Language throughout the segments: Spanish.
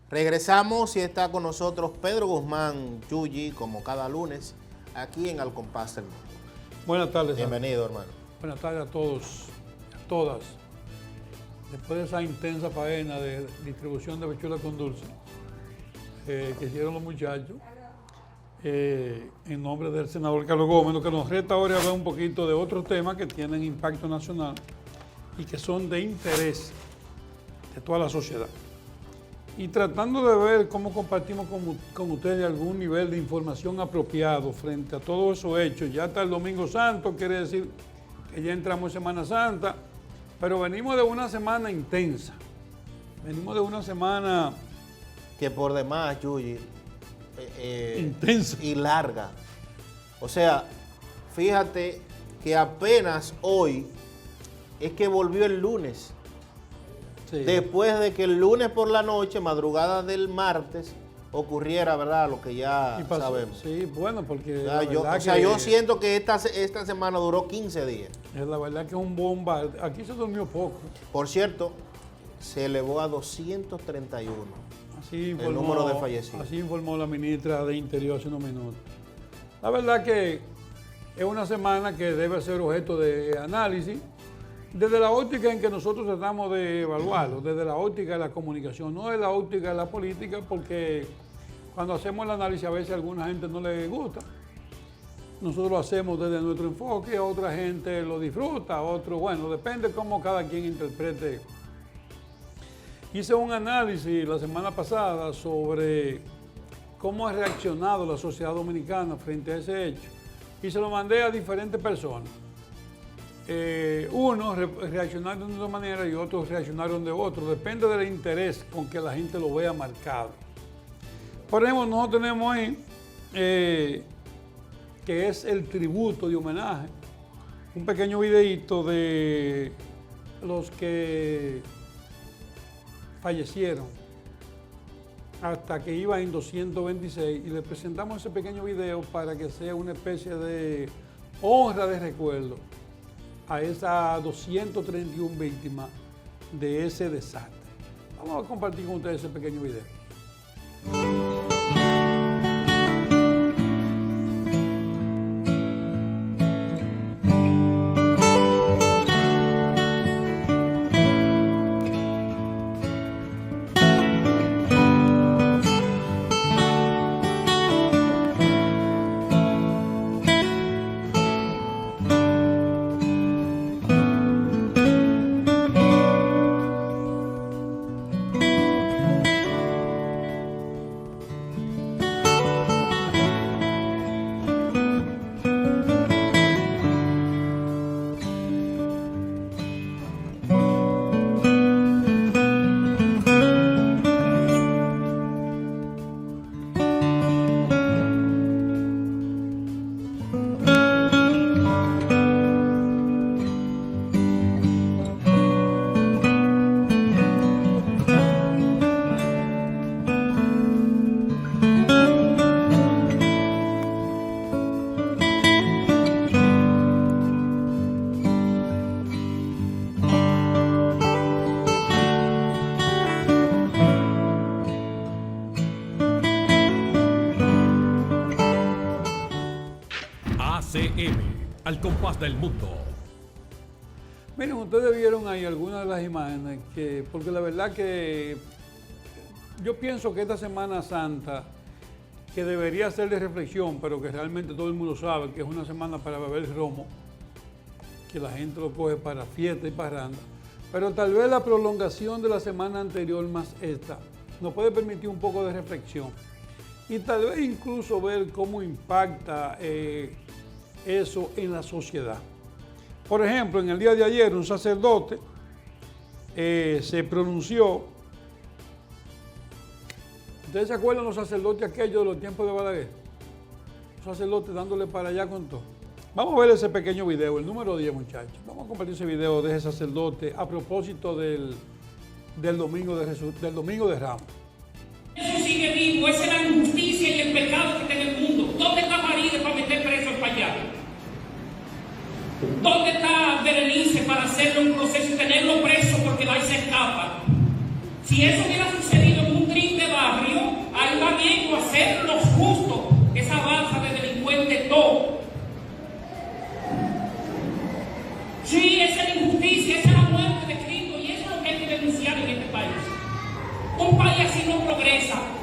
Regresamos y está con nosotros Pedro Guzmán Yuyi, como cada lunes, aquí en Al Compás del Mundo. Buenas tardes. Bienvenido, hermano. Buenas tardes a todos, a todas. Después de esa intensa faena de distribución de habichuelas con dulce que hicieron los muchachos, en nombre del senador Carlos Gómez, lo que nos resta ahora es hablar un poquito de otros temas que tienen impacto nacional y que son de interés de toda la sociedad. Y tratando de ver cómo compartimos con ustedes algún nivel de información apropiado frente a todos esos hechos. Ya está el Domingo Santo, quiere decir que ya entramos en Semana Santa, pero venimos de una semana intensa. Venimos de una semana... Que por demás, Yuyi, intensa. Y larga. O sea, fíjate que apenas hoy es que volvió el lunes. Sí. Después de que el lunes por la noche, madrugada del martes, ocurriera, ¿verdad? Lo que ya sabemos. Sí, bueno, porque... yo siento que esta semana duró 15 días. Es la verdad que es un bomba. Aquí se durmió poco. Por cierto, se elevó a 231 así informó, el número de fallecidos. Así informó la ministra de Interior hace unos minutos. La verdad que es una semana que debe ser objeto de análisis, desde la óptica en que nosotros tratamos de evaluarlo, desde la óptica de la comunicación, no de la óptica de la política, porque cuando hacemos el análisis a veces a alguna gente no le gusta. Nosotros lo hacemos desde nuestro enfoque, a otra gente lo disfruta, a otro, bueno, depende cómo cada quien interprete. Hice un análisis la semana pasada sobre cómo ha reaccionado la sociedad dominicana frente a ese hecho y se lo mandé a diferentes personas. Unos reaccionaron de una manera y otros reaccionaron de otra. Depende del interés con que la gente lo vea marcado. Por ejemplo, nosotros tenemos ahí, que es el tributo de homenaje, un pequeño videíto de los que fallecieron hasta que iban en 226 y le presentamos ese pequeño video para que sea una especie de honra de recuerdo a esas 231 víctimas de ese desastre. Vamos a compartir con ustedes ese pequeño video. Al compás del mundo. Miren, ustedes vieron ahí algunas de las imágenes, porque la verdad que yo pienso que esta Semana Santa, que debería ser de reflexión, pero que realmente todo el mundo sabe que es una semana para beber romo, que la gente lo coge para fiesta y parranda, pero tal vez la prolongación de la semana anterior más esta nos puede permitir un poco de reflexión y tal vez incluso ver cómo impacta eso en la sociedad. Por ejemplo, en el día de ayer un sacerdote se pronunció. ¿Ustedes se acuerdan los sacerdotes aquellos de los tiempos de Balaguer? Los sacerdotes dándole para allá con todo. Vamos a ver ese pequeño video, el número 10, muchachos. Vamos a compartir ese video de ese sacerdote a propósito del domingo de Ramos. Eso sigue vivo, esa es la injusticia y el pecado que está en el mundo. ¿Dónde está María para meter preso al allá? ¿Dónde está Berenice para hacerle un proceso y tenerlo preso porque la se escapa? Si eso hubiera sucedido en un tren de bar,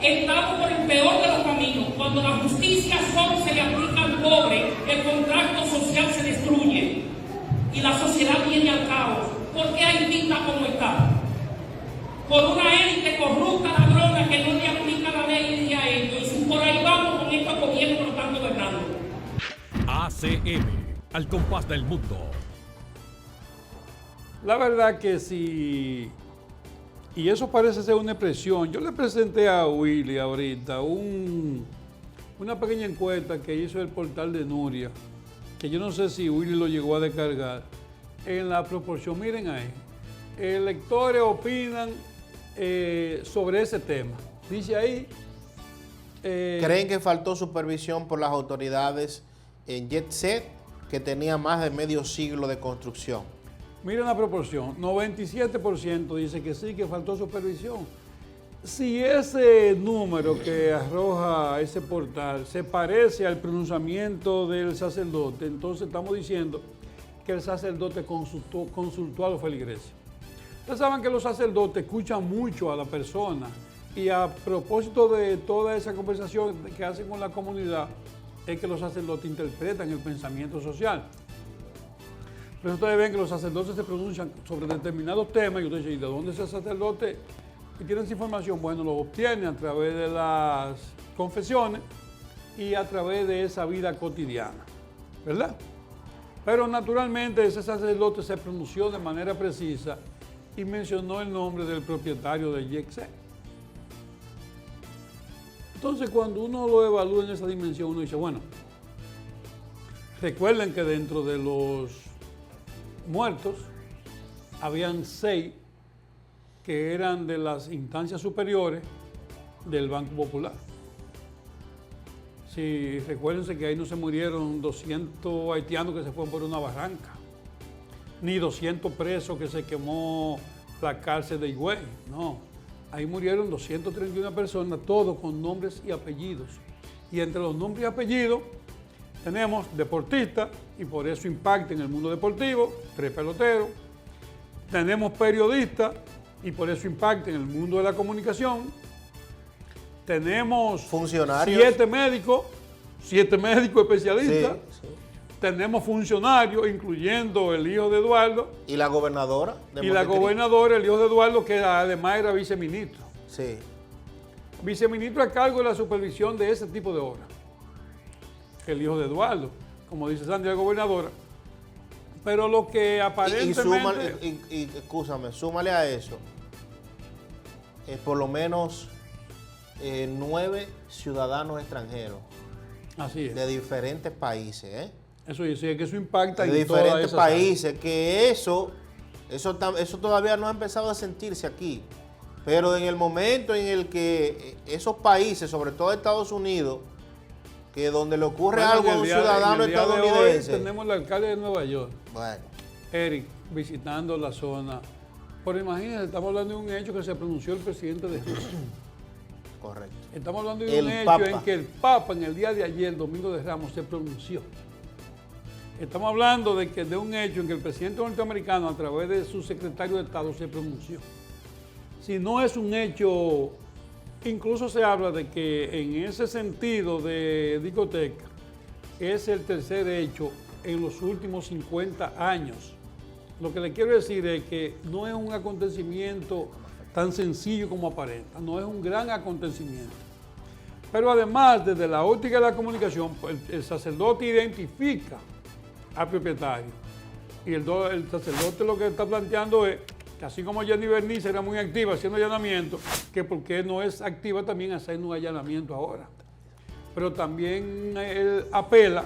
Estamos por el peor de los caminos. Cuando la justicia solo se le aplica al pobre, el contrato social se destruye y la sociedad viene al caos. ¿Por qué Haití está como está? Por una élite corrupta, ladrona, que no le aplica la ley ni a ellos. Y por ahí vamos con estos gobiernos que lo están gobernando. ACM, al compás del mundo. La verdad que sí, y eso parece ser una expresión. Yo le presenté a Willy ahorita una pequeña encuesta que hizo el portal de Nuria, que yo no sé si Willy lo llegó a descargar, en la proporción, miren ahí, electores opinan sobre ese tema. Dice ahí... ¿Creen que faltó supervisión por las autoridades en Jet Set, que tenía más de medio siglo de construcción? Miren la proporción, 97% dice que sí, que faltó supervisión. Si ese número que arroja ese portal se parece al pronunciamiento del sacerdote, entonces estamos diciendo que el sacerdote consultó a los feligreses. Ustedes saben que los sacerdotes escuchan mucho a la persona y a propósito de toda esa conversación que hacen con la comunidad, es que los sacerdotes interpretan el pensamiento social. Pero ustedes ven que los sacerdotes se pronuncian sobre determinados temas y ustedes dicen, ¿y de dónde es el sacerdote? Y tienen esa información, bueno, lo obtiene a través de las confesiones y a través de esa vida cotidiana, ¿verdad? Pero naturalmente ese sacerdote se pronunció de manera precisa y mencionó el nombre del propietario del YEXE. Entonces, cuando uno lo evalúa en esa dimensión, uno dice, bueno, recuerden que dentro de los muertos habían 6 que eran de las instancias superiores del Banco Popular. Sí, recuérdense que ahí no se murieron 200 haitianos que se fueron por una barranca, ni 200 presos que se quemó la cárcel de Higüey, no. Ahí murieron 231 personas, todos con nombres y apellidos. Y entre los nombres y apellidos tenemos deportistas, y por eso impacta en el mundo deportivo, 3 peloteros. Tenemos periodistas, y por eso impacta en el mundo de la comunicación. Tenemos funcionarios, 7 médicos especialistas. Sí, sí. Tenemos funcionarios, incluyendo el hijo de Eduardo. ¿Y la gobernadora? Y la gobernadora, el hijo de Eduardo, que además era viceministro. Sí. Viceministro a cargo de la supervisión de ese tipo de obras. El hijo de Eduardo, como dice Sandy, la gobernadora. Pero lo que aparentemente... Escúchame, súmale a eso. Por lo menos 9 ciudadanos extranjeros. Así es. De diferentes países, ¿eh? Eso dice que eso impacta de en todas diferentes esas países, áreas. que eso todavía no ha empezado a sentirse aquí. Pero en el momento en el que esos países, sobre todo Estados Unidos, que donde le ocurre algo a un ciudadano estadounidense. Hoy tenemos el alcalde de Nueva York, Bueno, Eric, visitando la zona. Pero imagínense, estamos hablando de un hecho que se pronunció el presidente de Rusia. correcto. Estamos hablando de El un hecho Papa. en que el Papa en el día de ayer, Domingo de Ramos, se pronunció. Estamos hablando de un hecho en que el presidente norteamericano, a través de su secretario de Estado, se pronunció. Si no es un hecho, incluso se habla de que en ese sentido de discoteca, es el tercer hecho en los últimos 50 años. Lo que le quiero decir es que no es un acontecimiento tan sencillo como aparenta, no es un gran acontecimiento. Pero además, desde la óptica de la comunicación, el sacerdote identifica al propietario. Y el sacerdote lo que está planteando es que así como Jenny Bernice era muy activa haciendo allanamiento, que por qué no es activa también haciendo un allanamiento ahora. Pero también él apela,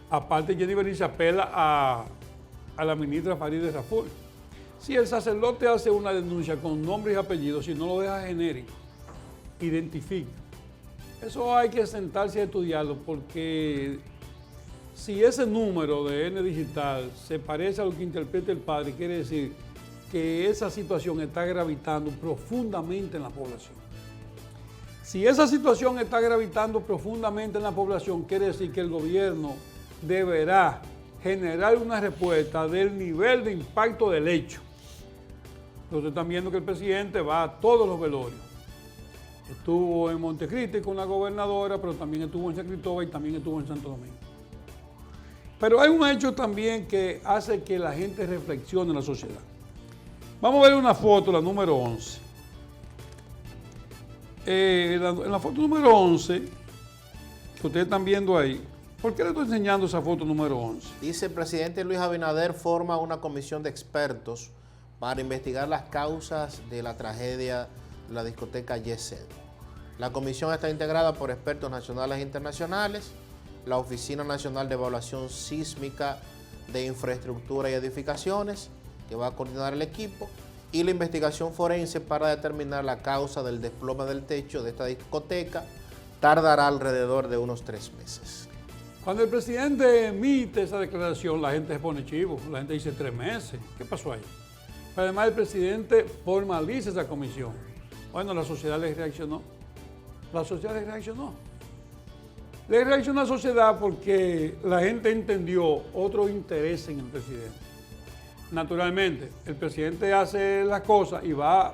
aparte Jenny Bernice apela a la ministra Farideh Raful. Si el sacerdote hace una denuncia con nombres y apellidos, si no lo deja genérico, identifica. Eso hay que sentarse a estudiarlo, porque si ese número de N digital se parece a lo que interpreta el padre, quiere decir que esa situación está gravitando profundamente en la población. Si esa situación está gravitando profundamente en la población, quiere decir que el gobierno deberá generar una respuesta del nivel de impacto del hecho. Entonces están viendo que el presidente va a todos los velorios. Estuvo en Montecristi con la gobernadora, pero también estuvo en San Cristóbal y también estuvo en Santo Domingo. Pero hay un hecho también que hace que la gente reflexione en la sociedad. Vamos a ver una foto, la número 11. En la foto número 11, que ustedes están viendo ahí, ¿por qué le estoy enseñando esa foto número 11? Dice el presidente Luis Abinader forma una comisión de expertos para investigar las causas de la tragedia de la discoteca Yes. La comisión está integrada por expertos nacionales e internacionales, la Oficina Nacional de Evaluación Sísmica de Infraestructura y Edificaciones, que va a coordinar el equipo, y la investigación forense para determinar la causa del desplome del techo de esta discoteca. Tardará alrededor de unos 3 meses. Cuando el presidente emite esa declaración, la gente se pone chivo, la gente dice 3 meses. ¿Qué pasó ahí? Pero además el presidente formaliza esa comisión. Bueno, la sociedad le reaccionó. La sociedad le reaccionó. Le reaccionó a la sociedad porque la gente entendió otro interés en el presidente. Naturalmente, el presidente hace las cosas y va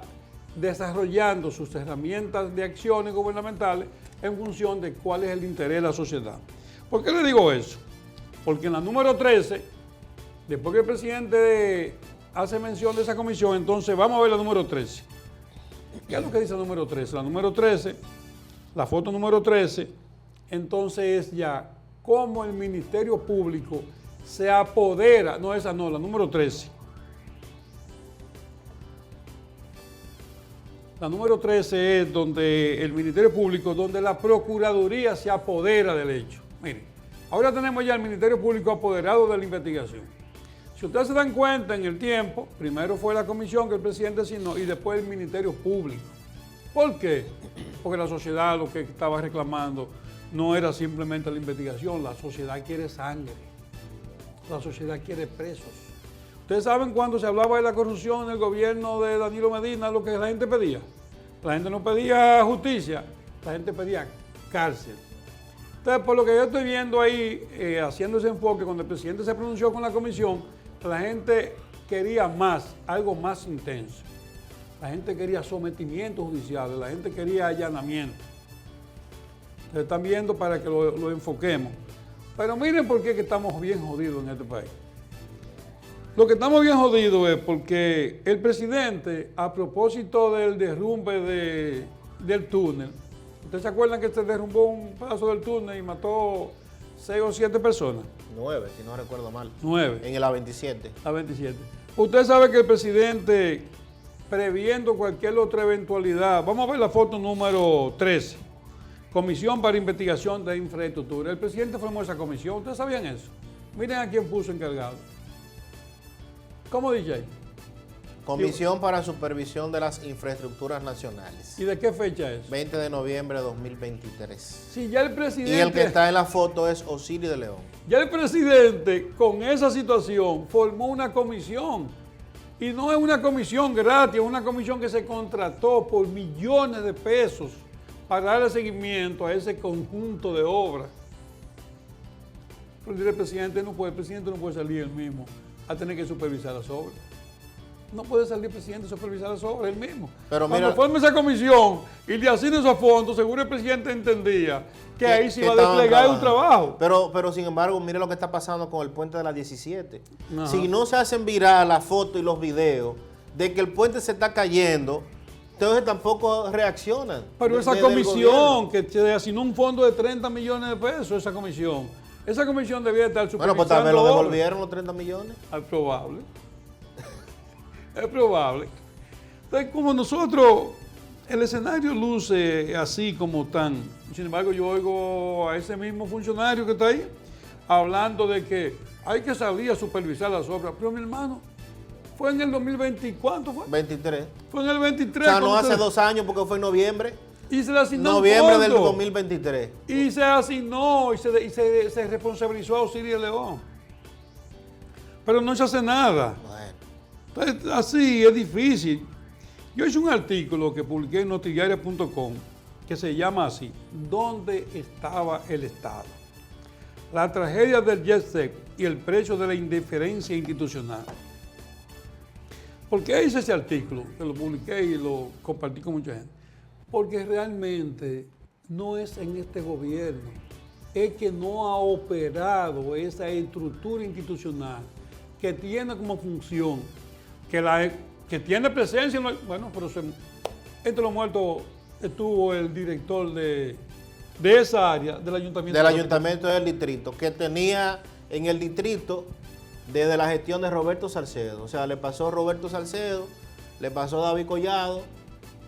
desarrollando sus herramientas de acciones gubernamentales en función de cuál es el interés de la sociedad. ¿Por qué le digo eso? Porque en la número 13, después que el presidente hace mención de esa comisión, entonces vamos a ver la número 13. ¿Qué es lo que dice la número 13? La número 13, la foto número 13, entonces es ya cómo el Ministerio Público se apodera, no esa no, la número 13. La número 13 es donde el Ministerio Público, donde la Procuraduría se apodera del hecho. Miren, ahora tenemos ya el Ministerio Público apoderado de la investigación. Si ustedes se dan cuenta en el tiempo, primero fue la comisión que el presidente asignó y después el Ministerio Público. ¿Por qué? Porque la sociedad lo que estaba reclamando no era simplemente la investigación, la sociedad quiere sangre, la sociedad quiere presos. Ustedes saben cuando se hablaba de la corrupción en el gobierno de Danilo Medina, lo que la gente pedía. La gente no pedía justicia, la gente pedía cárcel. Entonces, por lo que yo estoy viendo ahí, haciendo ese enfoque, cuando el presidente se pronunció con la comisión, la gente quería más, algo más intenso. La gente quería sometimientos judiciales, la gente quería allanamiento. Ustedes están viendo para que lo enfoquemos. Pero miren por qué que estamos bien jodidos en este país. Lo que estamos bien jodidos es porque el presidente, a propósito del derrumbe del túnel, ¿ustedes se acuerdan que se derrumbó un pedazo del túnel y mató 6 o 7 personas? 9, si no recuerdo mal. 9. En el A27. A27. Usted sabe que el presidente, previendo cualquier otra eventualidad, vamos a ver la foto número 13, Comisión para Investigación de Infraestructura. El presidente formó esa comisión, ¿ustedes sabían eso? Miren a quién puso encargado. ¿Cómo dice ahí? Comisión para Supervisión de las Infraestructuras Nacionales. ¿Y de qué fecha es? 20 de noviembre de 2023. Si ya el presidente... Y el que está en la foto es Osiris de León. Ya el presidente, con esa situación, formó una comisión. Y no es una comisión gratis, es una comisión que se contrató por millones de pesos para darle seguimiento a ese conjunto de obras. Pero el presidente no puede salir él mismo a tener que supervisar las obras. No puede salir el presidente a supervisar las obras él mismo. Pero cuando mira, forme esa comisión y le asignen esos fondos, seguro el presidente entendía que ahí se iba a desplegar un trabajo. Pero sin embargo, mire lo que está pasando con el puente de la 17. Ajá. Si no se hacen viral las fotos y los videos de que el puente se está cayendo, entonces tampoco reaccionan. Pero esa comisión que se asignó un fondo de 30 millones de pesos, esa comisión debía estar supervisando. Bueno, pues tal vez lo obras. devolvieron los 30 millones. Es probable. Es probable. Entonces, como nosotros, el escenario luce así como tan. Sin embargo, yo oigo a ese mismo funcionario que está ahí hablando de que hay que salir a supervisar las obras. Pero mi hermano, fue en el 2020, ¿cuánto fue? 23. Fue en el 23. O sea, no hace 2 años porque fue en noviembre. Y se le asignó Noviembre un del fondo. 2023. Y se asignó y se responsabilizó a Osiris de León. Pero no se hace nada. Bueno. Entonces, así es difícil. Yo hice un artículo que publiqué en notidiaria.com que se llama así: ¿dónde estaba el Estado? La tragedia del Jet y el precio de la indiferencia institucional. ¿Por qué hice ese artículo? Que lo publiqué y lo compartí con mucha gente. Porque realmente no es en este gobierno, es que no ha operado esa estructura institucional que tiene como función, que tiene presencia, bueno, pero entre los muertos estuvo el director de esa área del ayuntamiento. Del ayuntamiento del distrito, que tenía en el distrito desde la gestión de Roberto Salcedo. O sea, le pasó Roberto Salcedo, le pasó David Collado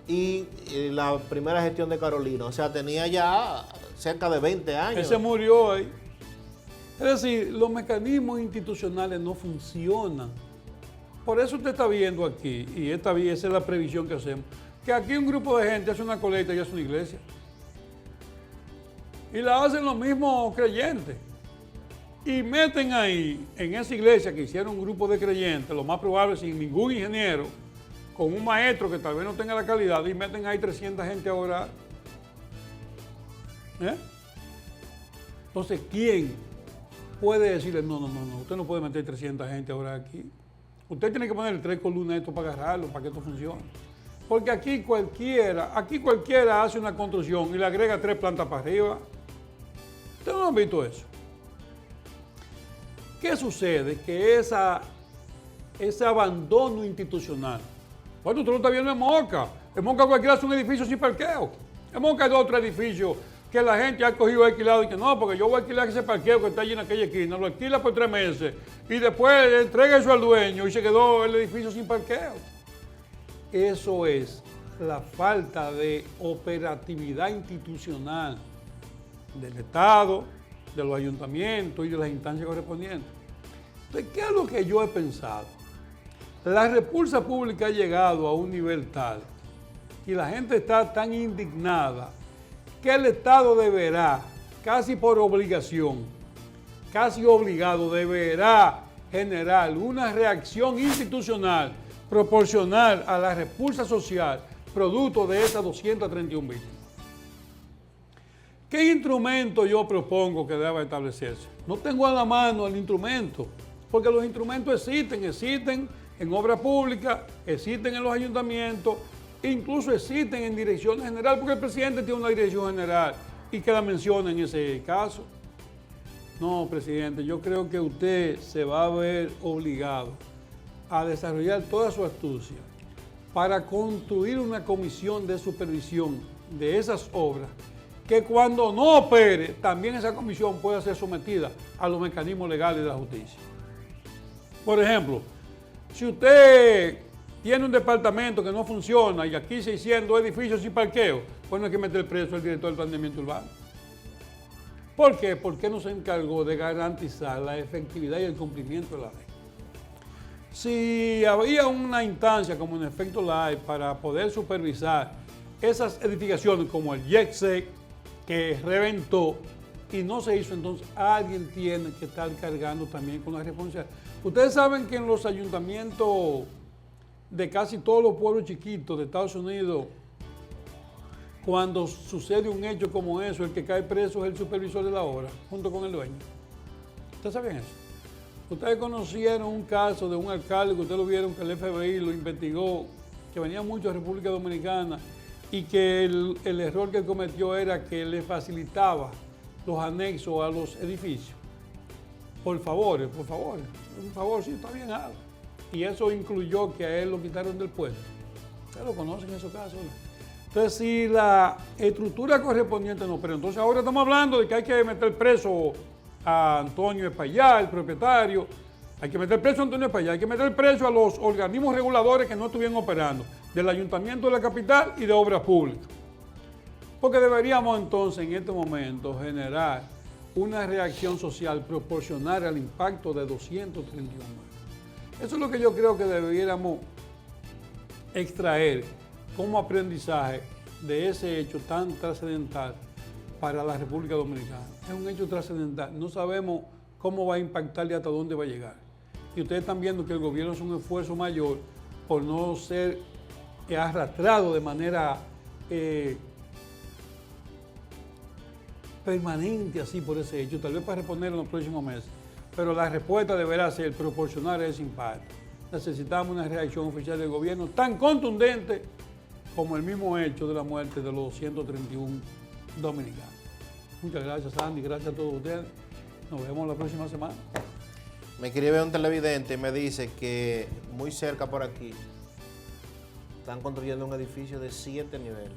y la primera gestión de Carolina. O sea, tenía ya cerca de 20 años. Él se murió ahí. Es decir, los mecanismos institucionales no funcionan. Por eso usted está viendo aquí, y esa es la previsión que hacemos, que aquí un grupo de gente hace una colecta y hace una iglesia. Y la hacen los mismos creyentes. Y meten ahí, en esa iglesia que hicieron un grupo de creyentes, lo más probable sin ningún ingeniero, con un maestro que tal vez no tenga la calidad, y meten ahí 300 gente a orar. Entonces, ¿quién puede decirle, no, usted no puede meter 300 gente a orar aquí? Usted tiene que ponerle 3 columnas a esto para agarrarlo, para que esto funcione. Porque aquí cualquiera hace una construcción y le agrega 3 plantas para arriba. Ustedes no han visto eso. ¿Qué sucede? Que ese abandono institucional. Bueno, usted lo está viendo en Moca. En Moca cualquiera hace un edificio sin parqueo. En Moca hay 2 o 3 edificios que la gente ha cogido alquilado y que no, porque yo voy a alquilar ese parqueo que está allí en aquella esquina, lo alquila por 3 meses y después le entrega eso al dueño y se quedó el edificio sin parqueo. Eso es la falta de operatividad institucional del Estado, de los ayuntamientos y de las instancias correspondientes. Entonces, ¿qué es lo que yo he pensado? La repulsa pública ha llegado a un nivel tal y la gente está tan indignada que el Estado deberá, casi por obligación, casi obligado, deberá generar una reacción institucional proporcional a la repulsa social producto de esas 231 víctimas. ¿Qué instrumento yo propongo que deba establecerse? No tengo a la mano el instrumento, porque los instrumentos existen en obra pública, existen en los ayuntamientos, incluso existen en dirección general, porque el presidente tiene una dirección general y que la menciona en ese caso. No, presidente, yo creo que usted se va a ver obligado a desarrollar toda su astucia para construir una comisión de supervisión de esas obras, que cuando no opere, también esa comisión pueda ser sometida a los mecanismos legales de la justicia. Por ejemplo, si usted tiene un departamento que no funciona y aquí se hicieron 2 edificios sin parqueo, pues no hay que meter preso al director del planeamiento urbano. ¿Por qué? Porque no se encargó de garantizar la efectividad y el cumplimiento de la ley. Si había una instancia como en Efecto Live para poder supervisar esas edificaciones como el YEXEC que reventó y no se hizo, entonces alguien tiene que estar cargando también con la responsabilidad. Ustedes saben que en los ayuntamientos de casi todos los pueblos chiquitos de Estados Unidos, cuando sucede un hecho como eso, el que cae preso es el supervisor de la obra, junto con el dueño. ¿Ustedes saben eso? Ustedes conocieron un caso de un alcalde que ustedes lo vieron, que el FBI lo investigó, que venía mucho a República Dominicana y que el error que cometió era que le facilitaba los anexos a los edificios. Por favor, un favor, sí, está bien, haga. Y eso incluyó que a él lo quitaron del puesto. Ustedes lo conocen esos casos, ¿no? Entonces, si la estructura correspondiente no, pero entonces ahora estamos hablando de que hay que meter preso a Antonio Espaillá, el propietario, hay que meter preso a Antonio Espaillá, hay que meter preso a los organismos reguladores que no estuvieron operando, del Ayuntamiento de la Capital y de Obras Públicas. Porque deberíamos entonces en este momento generar una reacción social proporcional al impacto de 231 muertos. Eso es lo que yo creo que deberíamos extraer como aprendizaje de ese hecho tan trascendental para la República Dominicana. Es un hecho trascendental. No sabemos cómo va a impactar y hasta dónde va a llegar. Y ustedes están viendo que el gobierno hace un esfuerzo mayor por no ser arrastrado de manera permanente así por ese hecho, tal vez para responder en los próximos meses. Pero la respuesta deberá ser proporcional a ese impacto. Necesitamos una reacción oficial del gobierno tan contundente como el mismo hecho de la muerte de los 131 dominicanos. Muchas gracias, Sandy, gracias a todos ustedes. Nos vemos la próxima semana. Me escribe un televidente y me dice que muy cerca por aquí están construyendo un edificio de 7 niveles.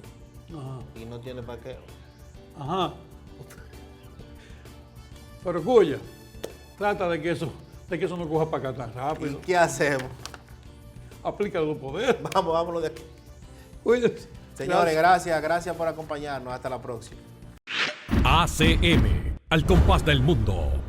Ajá. Y no tiene parqueo. Ajá. Pero Cuya, trata de que eso no coja para acá tan ¿Y rápido. qué hacemos? Aplícalo los poderes. Vámonos de aquí. Cuídense. Señores, gracias por acompañarnos. Hasta la próxima. ACM, al compás del mundo.